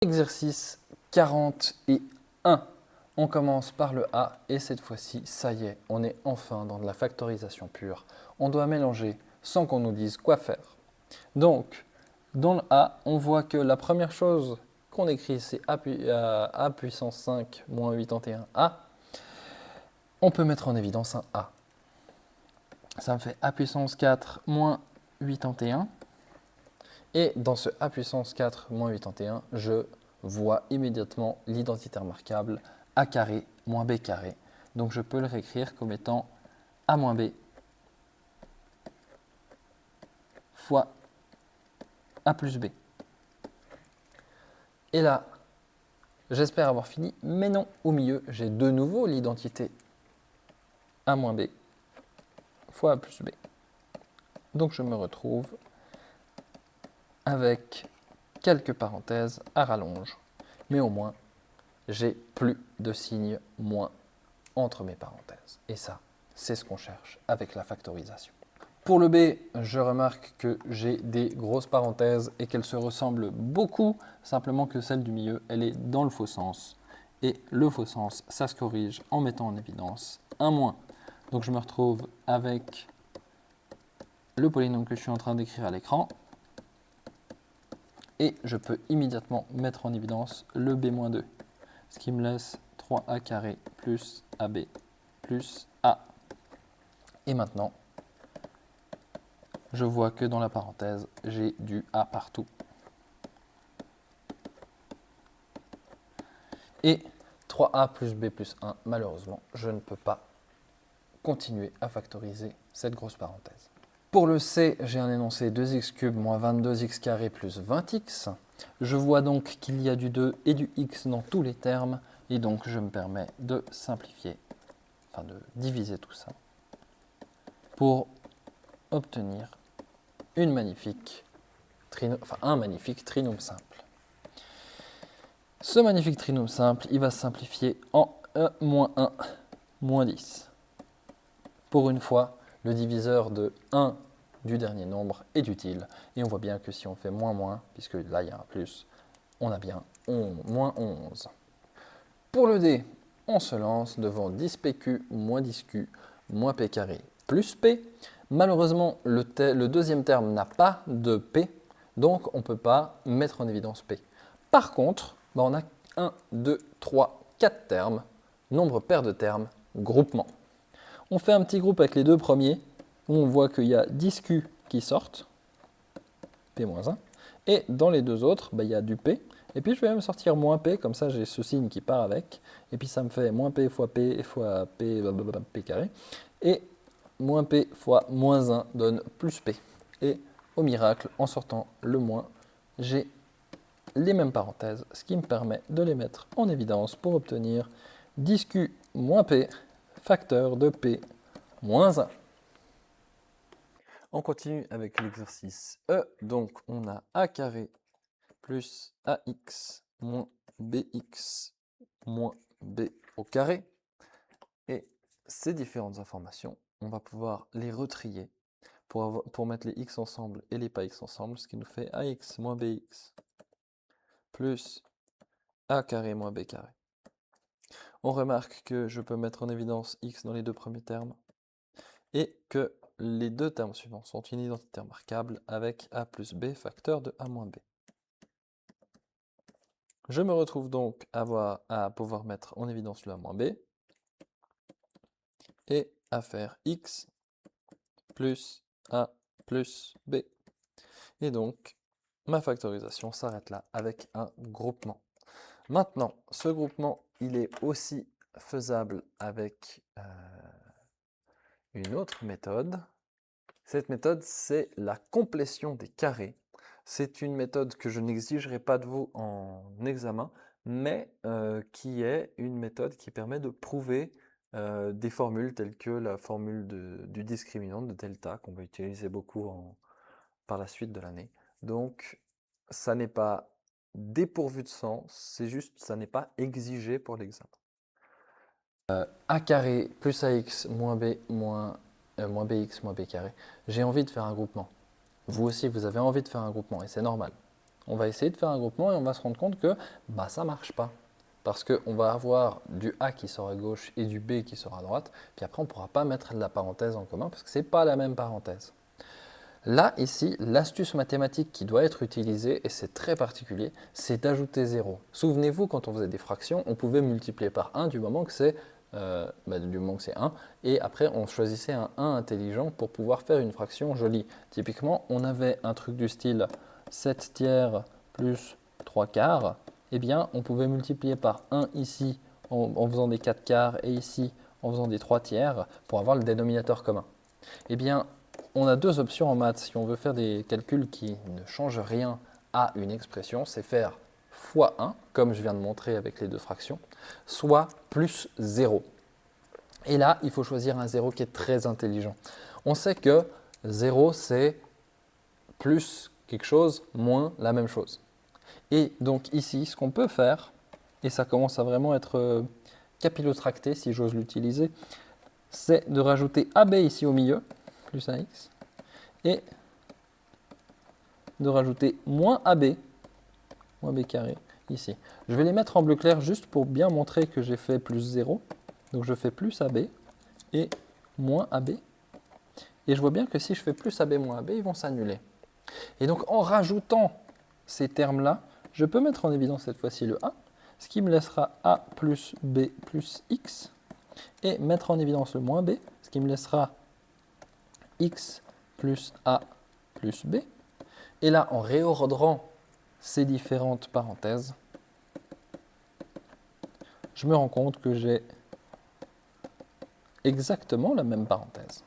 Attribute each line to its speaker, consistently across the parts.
Speaker 1: Exercice 41. On commence par le A et cette fois-ci, ça y est, on est enfin dans de la factorisation pure. On doit mélanger sans qu'on nous dise quoi faire. Donc, dans le A, on voit que la première chose qu'on écrit, c'est A puissance 5 moins 81A. On peut mettre en évidence un A. Ça me fait A puissance 4 moins 81. Et dans ce A puissance 4 moins 81, je vois immédiatement l'identité remarquable A carré moins B carré. Donc je peux le réécrire comme étant A moins B fois A plus B. Et là, j'espère avoir fini, mais non, au milieu, j'ai de nouveau l'identité A moins B fois A plus B. Donc je me retrouve avec quelques parenthèses à rallonge, mais au moins, j'ai plus de signe moins entre mes parenthèses. Et ça, c'est ce qu'on cherche avec la factorisation. Pour le B, je remarque que j'ai des grosses parenthèses et qu'elles se ressemblent beaucoup, simplement que celle du milieu, elle est dans le faux sens. Et le faux sens, ça se corrige en mettant en évidence un moins. Donc je me retrouve avec le polynôme que je suis en train d'écrire à l'écran. Et je peux immédiatement mettre en évidence le B-2, ce qui me laisse 3A carré plus AB plus A. Et maintenant, je vois que dans la parenthèse, j'ai du A partout. Et 3A plus B plus 1, malheureusement, je ne peux pas continuer à factoriser cette grosse parenthèse. Pour le C, j'ai un énoncé 2x cube moins 22x carré plus 20x. Je vois donc qu'il y a du 2 et du x dans tous les termes, et donc je me permets de simplifier, enfin de diviser tout ça, pour obtenir un magnifique trinôme simple. Ce magnifique trinôme simple, il va se simplifier en e moins 1 moins 10. Pour une fois, le diviseur de 1 du dernier nombre est utile. Et on voit bien que si on fait moins moins, puisque là il y a un plus, on a bien moins 11. Pour le D, on se lance devant 10pq moins 10q moins p carré plus p. Malheureusement, le deuxième terme n'a pas de p, donc on ne peut pas mettre en évidence p. Par contre, on a 1, 2, 3, 4 termes, nombre pair de termes, groupement. On fait un petit groupe avec les deux premiers, où on voit qu'il y a 10q qui sortent, p-1, et dans les deux autres, il y a du p, et puis je vais même sortir moins p, comme ça j'ai ce signe qui part avec, et puis ça me fait moins p fois p fois p, p carré, et moins p fois moins 1 donne plus p. Et au miracle, en sortant le moins, j'ai les mêmes parenthèses, ce qui me permet de les mettre en évidence pour obtenir 10q moins p facteur de p moins 1. On continue avec l'exercice E. Donc on a a carré plus ax moins bx moins b au carré. Et ces différentes informations, on va pouvoir les retrier pour mettre les x ensemble et les pas x ensemble, ce qui nous fait ax moins bx plus a carré moins b carré. On remarque que je peux mettre en évidence x dans les deux premiers termes et que les deux termes suivants sont une identité remarquable avec a plus b facteur de a moins b. Je me retrouve donc à pouvoir mettre en évidence le a moins b et à faire x plus a plus b. Et donc, ma factorisation s'arrête là avec un groupement. Maintenant, ce groupement, il est aussi faisable avec une autre méthode. Cette méthode, c'est la complétion des carrés. C'est une méthode que je n'exigerai pas de vous en examen, mais qui est une méthode qui permet de prouver des formules telles que la formule du discriminant de delta, qu'on va utiliser beaucoup par la suite de l'année. Donc, ça n'est pas dépourvu de sens, c'est juste, ça n'est pas exigé pour l'examen. A carré plus ax moins b moins bx moins b carré. J'ai envie de faire un groupement. Vous aussi, vous avez envie de faire un groupement et c'est normal. on va essayer de faire un groupement et on va se rendre compte que ça ne marche pas. Parce qu'on va avoir du A qui sort à gauche et du B qui sort à droite, puis après on ne pourra pas mettre de la parenthèse en commun parce que ce n'est pas la même parenthèse. Là, ici, l'astuce mathématique qui doit être utilisée, et c'est très particulier, c'est d'ajouter 0. Souvenez-vous, quand on faisait des fractions, on pouvait multiplier par 1 du moment que c'est 1, et après on choisissait un 1 intelligent pour pouvoir faire une fraction jolie. Typiquement, on avait un truc du style 7 tiers plus 3 quarts, eh bien on pouvait multiplier par 1 ici en faisant des 4 quarts et ici en faisant des 3 tiers pour avoir le dénominateur commun. Eh bien, on a deux options en maths. Si on veut faire des calculs qui ne changent rien à une expression, c'est faire fois 1, comme je viens de montrer avec les deux fractions, soit plus 0. Et là, il faut choisir un 0 qui est très intelligent. On sait que 0, c'est plus quelque chose moins la même chose. Et donc ici, ce qu'on peut faire, et ça commence à vraiment être capillotracté si j'ose l'utiliser, c'est de rajouter AB ici au milieu, plus AX, et de rajouter moins AB carré, ici. Je vais les mettre en bleu clair juste pour bien montrer que j'ai fait plus 0. Donc je fais plus AB et moins AB. Et je vois bien que si je fais plus AB moins AB, ils vont s'annuler. Et donc en rajoutant ces termes-là, je peux mettre en évidence cette fois-ci le A, ce qui me laissera A plus B plus X, et mettre en évidence le moins B, ce qui me laissera X plus A plus B. Et là, en réordonnant ces différentes parenthèses, je me rends compte que j'ai exactement la même parenthèse.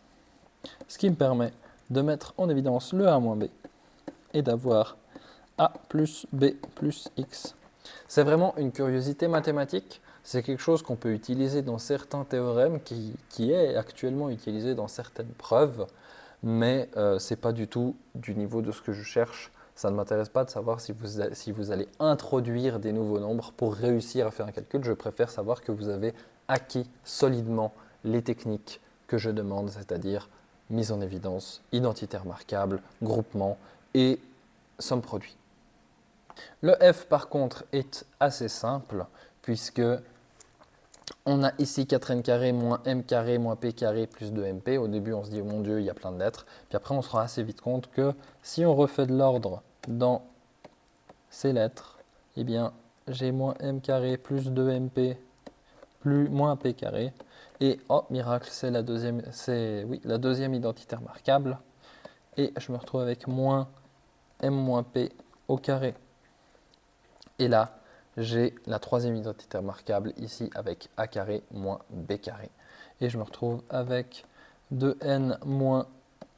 Speaker 1: Ce qui me permet de mettre en évidence le A moins B et d'avoir A plus B plus X. C'est vraiment une curiosité mathématique. C'est quelque chose qu'on peut utiliser dans certains théorèmes, qui est actuellement utilisé dans certaines preuves, mais ce n'est pas du tout du niveau de ce que je cherche. Ça ne m'intéresse pas de savoir si vous allez introduire des nouveaux nombres pour réussir à faire un calcul. Je préfère savoir que vous avez acquis solidement les techniques que je demande, c'est-à-dire mise en évidence, identité remarquable, groupement et somme produit. Le F par contre est assez simple puisque on a ici 4n carré moins m carré moins p carré plus 2mp. Au début, on se dit, oh mon Dieu, il y a plein de lettres. Puis après, on se rend assez vite compte que si on refait de l'ordre dans ces lettres, eh bien, j'ai moins m carré plus 2mp plus moins p carré. Et, oh, miracle, c'est la deuxième identité remarquable. Et je me retrouve avec moins m moins p au carré. Et là, j'ai la troisième identité remarquable ici avec a carré moins b carré. Et je me retrouve avec 2n moins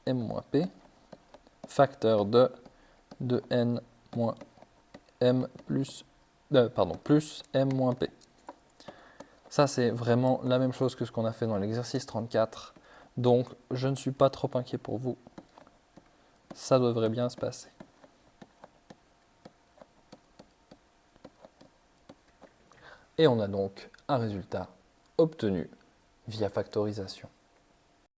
Speaker 1: m moins p, facteur de 2n moins m plus m moins p. Ça, c'est vraiment la même chose que ce qu'on a fait dans l'exercice 34. Donc, je ne suis pas trop inquiet pour vous. Ça devrait bien se passer. Et on a donc un résultat obtenu via factorisation.